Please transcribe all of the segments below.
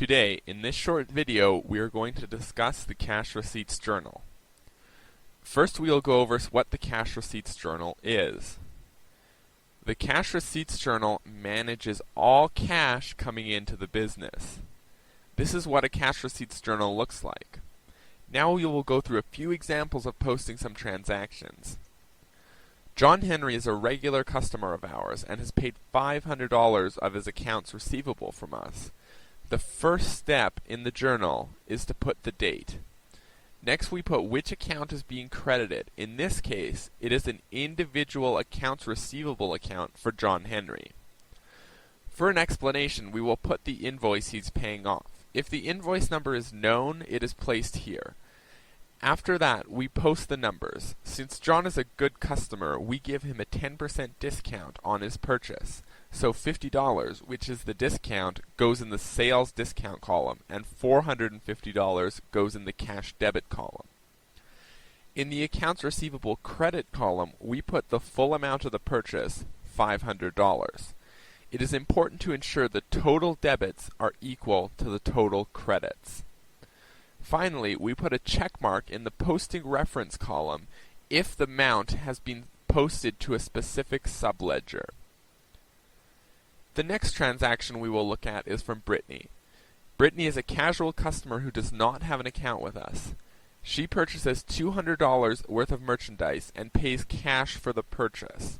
Today, in this short video, we are going to discuss the Cash Receipts Journal. First, we will go over what the Cash Receipts Journal is. The Cash Receipts Journal manages all cash coming into the business. This is what a Cash Receipts Journal looks like. Now we will go through a few examples of posting some transactions. John Henry is a regular customer of ours and has paid $500 of his accounts receivable from us. The first step in the journal is to put the date. Next, we put which account is being credited. In this case, it is an individual accounts receivable account for John Henry. For an explanation, we will put the invoice he's paying off. If the invoice number is known, it is placed here. After that, we post the numbers. Since John is a good customer, we give him a 10% discount on his purchase. So $50, which is the discount, goes in the sales discount column, and $450 goes in the cash debit column. In the accounts receivable credit column, we put the full amount of the purchase, $500. It is important to ensure the total debits are equal to the total credits. Finally, we put a check mark in the posting reference column if the amount has been posted to a specific subledger. The next transaction we will look at is from Brittany. Brittany is a casual customer who does not have an account with us. She purchases $200 worth of merchandise and pays cash for the purchase.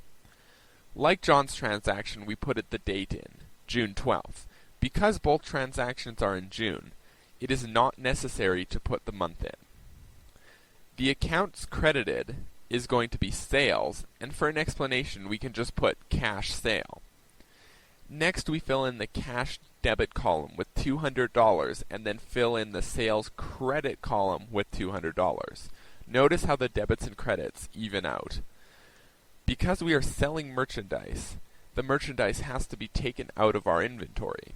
Like John's transaction, we put the date in, June 12th. Because both transactions are in June, it is not necessary to put the month in. The accounts credited is going to be sales, and for an explanation, we can just put cash sale. Next, we fill in the cash debit column with $200 and then fill in the sales credit column with $200. Notice how the debits and credits even out. Because we are selling merchandise, the merchandise has to be taken out of our inventory.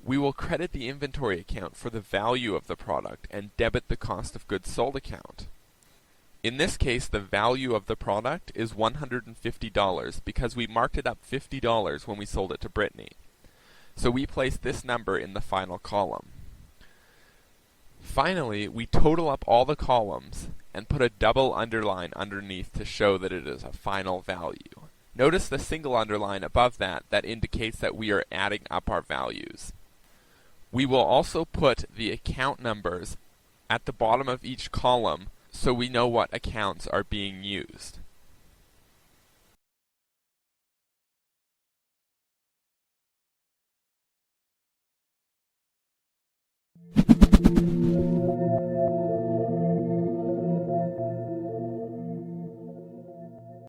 We will credit the inventory account for the value of the product and debit the cost of goods sold account. In this case, the value of the product is $150 because we marked it up $50 when we sold it to Brittany. So we place this number in the final column. Finally, we total up all the columns and put a double underline underneath to show that it is a final value. Notice the single underline above that indicates that we are adding up our values. We will also put the account numbers at the bottom of each column so we know what accounts are being used.